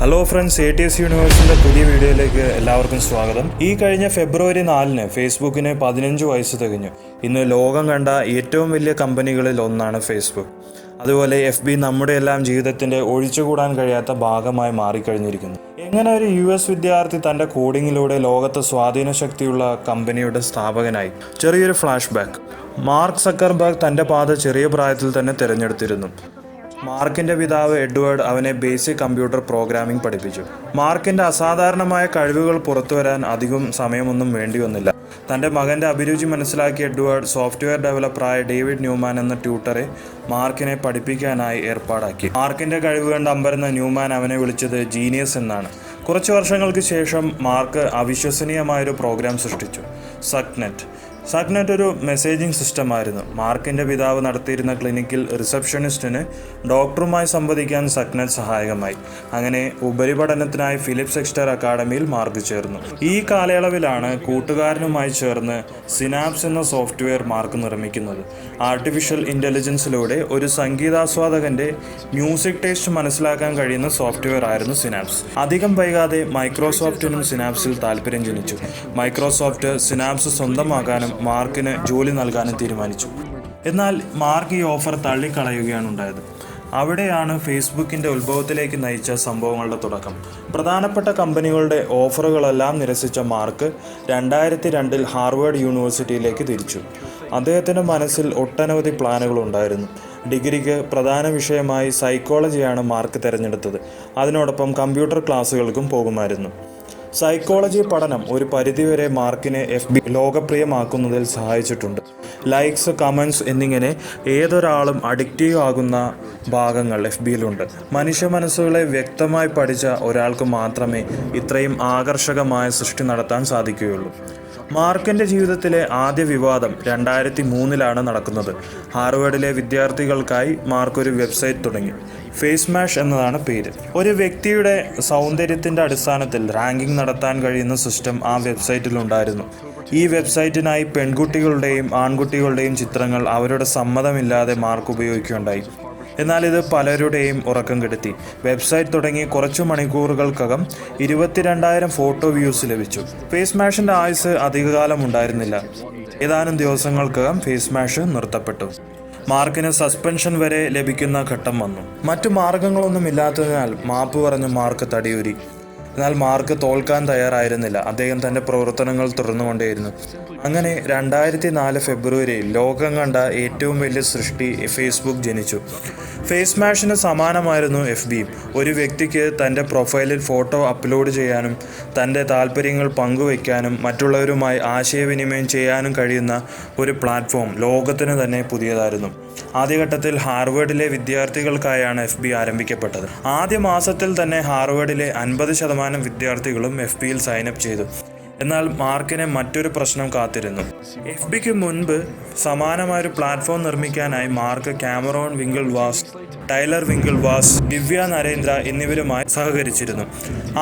Hello friends, ATS യൂണിവേഴ്സിൻ്റെ പുതിയ വീഡിയോയിലേക്ക് എല്ലാവർക്കും സ്വാഗതം. ഈ കഴിഞ്ഞ ഫെബ്രുവരി 4 ഫേസ്ബുക്കിന് 15 വയസ്സ് തികഞ്ഞു. ഇന്ന് ലോകം കണ്ട ഏറ്റവും വലിയ കമ്പനികളിൽ ഒന്നാണ് ഫേസ്ബുക്ക്. അതുപോലെ FB നമ്മുടെ എല്ലാം ജീവിതത്തിൻ്റെ ഒഴിച്ചുകൂടാൻ കഴിയാത്ത ഭാഗമായി മാറിക്കഴിഞ്ഞിരിക്കുന്നു. എങ്ങനെ ഒരു US വിദ്യാർത്ഥി തൻ്റെ കോഡിങ്ങിലൂടെ ലോകത്ത് സ്വാധീന ശക്തിയുള്ള കമ്പനിയുടെ സ്ഥാപകനായി? ചെറിയൊരു ഫ്ലാഷ് ബാക്ക്. മാർക്ക് സക്കർബർഗ് തൻ്റെ പാത ചെറിയ പ്രായത്തിൽ തന്നെ തിരഞ്ഞെടുത്തിരുന്നു. മാർക്കിൻ്റെ പിതാവ് എഡ്വേർഡ് അവനെ ബേസിക് കമ്പ്യൂട്ടർ പ്രോഗ്രാമിംഗ് പഠിപ്പിച്ചു. മാർക്കിൻ്റെ അസാധാരണമായ കഴിവുകൾ പുറത്തുവരാൻ അധികം സമയമൊന്നും വേണ്ടി വന്നില്ല. തൻ്റെ മകൻ്റെ അഭിരുചി മനസ്സിലാക്കിയ എഡ്വേർഡ് സോഫ്റ്റ്വെയർ ഡെവലപ്പറായ ഡേവിഡ് ന്യൂമാൻ എന്ന ട്യൂട്ടറെ മാർക്കിനെ പഠിപ്പിക്കാനായി ഏർപ്പാടാക്കി. മാർക്കിൻ്റെ കഴിവ് കണ്ട് അമ്പരന്ന ന്യൂമാൻ അവനെ വിളിച്ചത് ജീനിയസ് എന്നാണ്. കുറച്ച് വർഷങ്ങൾക്ക് ശേഷം മാർക്ക് അവിശ്വസനീയമായൊരു പ്രോഗ്രാം സൃഷ്ടിച്ചു, സക്നെറ്റ് ഒരു മെസ്സേജിംഗ് സിസ്റ്റമായിരുന്നു. മാർക്കിൻ്റെ പിതാവ് നടത്തിയിരുന്ന ക്ലിനിക്കിൽ റിസപ്ഷനിസ്റ്റിന് ഡോക്ടറുമായി സംവദിക്കാൻ സക്നെറ്റ് സഹായകമായി. അങ്ങനെ ഉപരിപഠനത്തിനായി ഫിലിപ്സ് എക്സ്റ്റർ അക്കാഡമിയിൽ മാർക്ക് ചേർന്നു. ഈ കാലയളവിലാണ് കൂട്ടുകാരനുമായി ചേർന്ന് സിനാപ്സ് എന്ന സോഫ്റ്റ്വെയർ മാർക്ക് നിർമ്മിക്കുന്നത്. ആർട്ടിഫിഷ്യൽ ഇൻ്റലിജൻസിലൂടെ ഒരു സംഗീതാസ്വാദകൻ്റെ മ്യൂസിക് ടേസ്റ്റ് മനസ്സിലാക്കാൻ കഴിയുന്ന സോഫ്റ്റ്വെയർ ആയിരുന്നു സിനാപ്സ്. അധികം വൈകാതെ മൈക്രോസോഫ്റ്റിനും സിനാപ്സിൽ താല്പര്യം ജനിച്ചു. മൈക്രോസോഫ്റ്റ് സിനാപ്സ് സ്വന്തമാക്കാനും മാർക്കിന് ജോലി നൽകാനും തീരുമാനിച്ചു. എന്നാൽ മാർക്ക് ഈ ഓഫർ തള്ളിക്കളയുകയാണ് ഉണ്ടായത്. അവിടെയാണ് ഫേസ്ബുക്കിൻ്റെ ഉത്ഭവത്തിലേക്ക് നയിച്ച സംഭവങ്ങളുടെ തുടക്കം. പ്രധാനപ്പെട്ട കമ്പനികളുടെ ഓഫറുകളെല്ലാം നിരസിച്ച മാർക്ക് 2002 ഹാർവേഡ് യൂണിവേഴ്സിറ്റിയിലേക്ക് തിരിച്ചു. അദ്ദേഹത്തിൻ്റെ മനസ്സിൽ ഒട്ടനവധി പ്ലാനുകളുണ്ടായിരുന്നു. ഡിഗ്രിക്ക് പ്രധാന വിഷയമായി സൈക്കോളജിയാണ് മാർക്ക് തിരഞ്ഞെടുത്തത്. അതിനോടൊപ്പം കമ്പ്യൂട്ടർ ക്ലാസ്സുകൾക്കും പോകുമായിരുന്നു. സൈക്കോളജി പഠനം ഒരു പരിധിവരെ മാർക്കിനെ FB ലോകപ്രിയമാക്കുന്നതിൽ സഹായിച്ചിട്ടുണ്ട്. ലൈക്സ്, കമൻറ്റ്സ് എന്നിങ്ങനെ ഏതൊരാളും അഡിക്റ്റീവ് ആകുന്ന ഭാഗങ്ങൾ FBയിലുണ്ട്. മനുഷ്യ മനസ്സുകളെ വ്യക്തമായി പഠിച്ച ഒരാൾക്ക് മാത്രമേ ഇത്രയും ആകർഷകമായ സൃഷ്ടി നടത്താൻ സാധിക്കുകയുള്ളൂ. മാർക്കിൻ്റെ ജീവിതത്തിലെ ആദ്യ വിവാദം 2003 നടക്കുന്നത്. ഹാർവേഡിലെ വിദ്യാർത്ഥികൾക്കായി മാർക്ക് ഒരു വെബ്സൈറ്റ് തുടങ്ങി. ഫേസ്മാഷ് എന്നതാണ് പേര്. ഒരു വ്യക്തിയുടെ സൗന്ദര്യത്തിൻ്റെ അടിസ്ഥാനത്തിൽ റാങ്കിംഗ് നടത്താൻ കഴിയുന്ന സിസ്റ്റം ആ വെബ്സൈറ്റിലുണ്ടായിരുന്നു. ഈ വെബ്സൈറ്റിനായി പെൺകുട്ടികളുടെയും ആൺകുട്ടികളുടെയും ചിത്രങ്ങൾ അവരുടെ സമ്മതമില്ലാതെ മാർക്ക് ഉപയോഗിക്കുകയുണ്ടായി. എന്നാൽ ഇത് പലരുടെയും ഉറക്കം കെടുത്തി. വെബ്സൈറ്റ് തുടങ്ങി കുറച്ചു മണിക്കൂറുകൾക്കകം 22,000 ഫോട്ടോ വ്യൂസ് ലഭിച്ചു. ഫേസ്മാഷിൻ്റെ ആയുസ് അധികകാലം ഉണ്ടായിരുന്നില്ല. ഏതാനും ദിവസങ്ങൾക്കകം ഫേസ്മാഷ് നിർത്തപ്പെട്ടു. മാർക്കിന് സസ്പെൻഷൻ വരെ ലഭിക്കുന്ന ഘട്ടം വന്നു. മറ്റു മാർഗങ്ങളൊന്നുമില്ലാത്തതിനാൽ മാപ്പ് പറഞ്ഞ് മാർക്ക് തടിയൂരി. എന്നാൽ മാർക്ക് തോൽക്കാൻ തയ്യാറായിരുന്നില്ല. അദ്ദേഹം തൻ്റെ പ്രവർത്തനങ്ങൾ തുടർന്നുകൊണ്ടേയിരുന്നു. അങ്ങനെ 2004 ഫെബ്രുവരിയിൽ ലോകം കണ്ട ഏറ്റവും വലിയ സൃഷ്ടി ഫേസ്ബുക്ക് ജനിച്ചു. ഫേസ്മാഷിന് സമാനമായിരുന്നു FBയും. ഒരു വ്യക്തിക്ക് തൻ്റെ പ്രൊഫൈലിൽ ഫോട്ടോ അപ്ലോഡ് ചെയ്യാനും തൻ്റെ താല്പര്യങ്ങൾ പങ്കുവയ്ക്കാനും മറ്റുള്ളവരുമായി ആശയവിനിമയം ചെയ്യാനും കഴിയുന്ന ഒരു പ്ലാറ്റ്ഫോം ലോകത്തിന് തന്നെ പുതിയതായിരുന്നു. ആദ്യഘട്ടത്തിൽ ഹാർവേഡിലെ വിദ്യാർത്ഥികൾക്കായാണ് FB ആരംഭിക്കപ്പെട്ടത്. ആദ്യ മാസത്തിൽ തന്നെ ഹാർവേഡിലെ 50% വിദ്യാർത്ഥികളും FBയിൽ സൈനപ്പ് ചെയ്തു. എന്നാൽ മാർക്കിനെ മറ്റൊരു പ്രശ്നം കാത്തിരുന്നു. FBക്ക് മുൻപ് സമാനമായൊരു പ്ലാറ്റ്ഫോം നിർമ്മിക്കാനായി മാർക്ക് കാമറോൺ വിങ്കിൾവാസ്, ടൈലർ വിങ്കിൾവാസ്, ദിവ്യ നരേന്ദ്ര എന്നിവരുമായി സഹകരിച്ചിരുന്നു.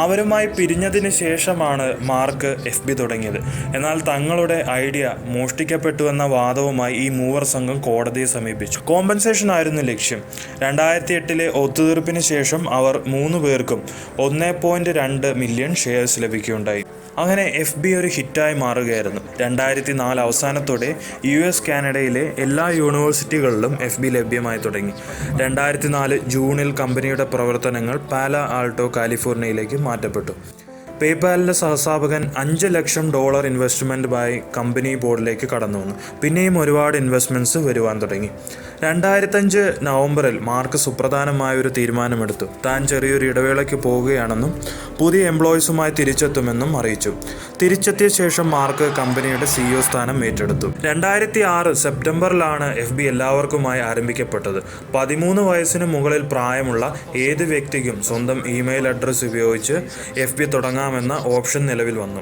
അവരുമായി പിരിഞ്ഞതിന് ശേഷമാണ് മാർക്ക് FB തുടങ്ങിയത്. എന്നാൽ തങ്ങളുടെ ഐഡിയ മോഷ്ടിക്കപ്പെട്ടുവെന്ന വാദവുമായി ഈ മൂവർ സംഘം കോടതിയെ സമീപിച്ചു. കോമ്പൻസേഷൻ ആയിരുന്നു ലക്ഷ്യം. 2008 ഒത്തുതീർപ്പിന് ശേഷം അവർ 3 പേർക്കും 1.2 മില്യൺ ഷെയർസ് ലഭിക്കുകയുണ്ടായി. അങ്ങനെ FB ഒരു ഹിറ്റായി മാറുകയായിരുന്നു. 2004 അവസാനത്തോടെ US, കാനഡയിലെ എല്ലാ യൂണിവേഴ്സിറ്റികളിലും FB ലഭ്യമായി തുടങ്ങി. 2004 ജൂണിൽ കമ്പനിയുടെ പ്രവർത്തനങ്ങൾ പാലോ ആൾട്ടോ, കാലിഫോർണിയയിലേക്ക് മാറ്റപ്പെട്ടു. പേപാലിൻ്റെ സഹസ്ഥാപകൻ $5 ലക്ഷം ഇൻവെസ്റ്റ്മെൻറ്റുമായി കമ്പനി ബോർഡിലേക്ക് കടന്നു വന്നു. പിന്നെയും ഒരുപാട് ഇൻവെസ്റ്റ്മെൻറ്റ്സ് വരുവാൻ തുടങ്ങി. 2005 നവംബറിൽ മാർക്ക് സുപ്രധാനമായൊരു തീരുമാനമെടുത്തു. താൻ ചെറിയൊരു ഇടവേളയ്ക്ക് പോവുകയാണെന്നും പുതിയ എംപ്ലോയീസുമായി തിരിച്ചെത്തുമെന്നും അറിയിച്ചു. തിരിച്ചെത്തിയ ശേഷം മാർക്ക് കമ്പനിയുടെ CEO സ്ഥാനം ഏറ്റെടുത്തു. 2006 സെപ്റ്റംബറിലാണ് FB എല്ലാവർക്കുമായി ആരംഭിക്കപ്പെട്ടത്. 13 വയസ്സിന് മുകളിൽ പ്രായമുള്ള ഏത് വ്യക്തിക്കും സ്വന്തം ഇമെയിൽ അഡ്രസ്സ് ഉപയോഗിച്ച് FB തുടങ്ങാമെന്ന ഓപ്ഷൻ നിലവിൽ വന്നു.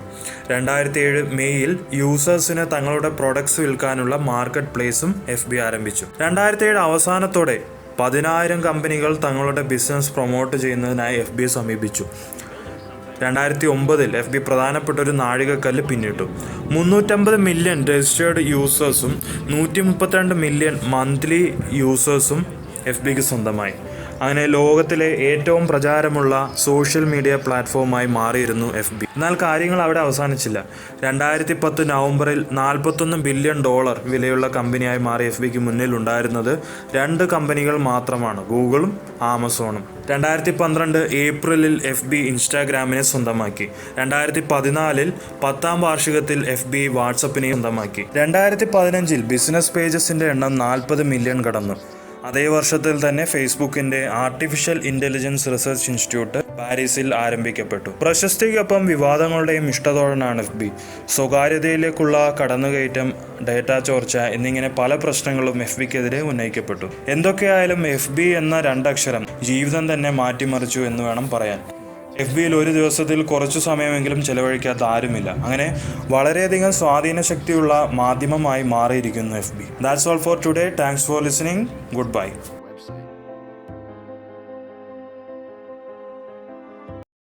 2007 മെയ്യിൽ യൂസേഴ്സിന് തങ്ങളുടെ പ്രൊഡക്ട്സ് വിൽക്കാനുള്ള മാർക്കറ്റ് പ്ലേസും FB ആരംഭിച്ചു. 2007 അവസാനത്തോടെ 10,000 കമ്പനികൾ തങ്ങളുടെ ബിസിനസ് പ്രൊമോട്ട് ചെയ്യുന്നതിനായി FBയെ സമീപിച്ചു. 2009 FB പ്രധാനപ്പെട്ട ഒരു നാഴികക്കല്ല് പിന്നിട്ടു. 350 മില്യൺ രജിസ്റ്റേർഡ് യൂസേഴ്സും 132 മില്യൺ മന്ത്ലി യൂസേഴ്സും FBക്ക് സ്വന്തമായി. അങ്ങനെ ലോകത്തിലെ ഏറ്റവും പ്രചാരമുള്ള സോഷ്യൽ മീഡിയ പ്ലാറ്റ്ഫോമായി മാറിയിരുന്നു FB. എന്നാൽ കാര്യങ്ങൾ അവിടെ അവസാനിച്ചില്ല. 2010 നവംബറിൽ $41 ബില്യൺ വിലയുള്ള കമ്പനിയായി മാറിയ FBക്ക് മുന്നിൽ ഉണ്ടായിരുന്നത് 2 കമ്പനികൾ മാത്രമാണ്, ഗൂഗിളും ആമസോണും. 2012 ഏപ്രിലിൽ FB ഇൻസ്റ്റാഗ്രാമിനെ സ്വന്തമാക്കി. 2014 10ാം വാർഷികത്തിൽ FB വാട്സപ്പിനെ സ്വന്തമാക്കി. 2015 ബിസിനസ് പേജസിന്റെ എണ്ണം 40 മില്യൺ കടന്നു. അതേ വർഷത്തിൽ തന്നെ ഫേസ്ബുക്കിന്റെ ആർട്ടിഫിഷ്യൽ ഇന്റലിജൻസ് റിസർച്ച് ഇൻസ്റ്റിറ്റ്യൂട്ട് പാരീസിൽ ആരംഭിക്കപ്പെട്ടു. പ്രശസ്തിക്കൊപ്പം വിവാദങ്ങളുടെയും ഇഷ്ടത്തോടനാണ് FB. സ്വകാര്യതയിലേക്കുള്ള കടന്നുകയറ്റം, ഡേറ്റ ചോർച്ച എന്നിങ്ങനെ പല പ്രശ്നങ്ങളും FBക്കെതിരെ ഉന്നയിക്കപ്പെട്ടു. എന്തൊക്കെയായാലും FB എന്ന 2 അക്ഷരം ജീവിതം തന്നെ മാറ്റിമറിച്ചു എന്ന് വേണം പറയാൻ. FBയിൽ ഒരു ദിവസത്തിൽ കുറച്ചു സമയമെങ്കിലും ചെലവഴിക്കാത്ത ആരുമില്ല. അങ്ങനെ വളരെയധികം സ്വാധീന ശക്തിയുള്ള മാധ്യമമായി മാറിയിരിക്കുന്നു FB. That's all for today. Thanks for listening. Goodbye.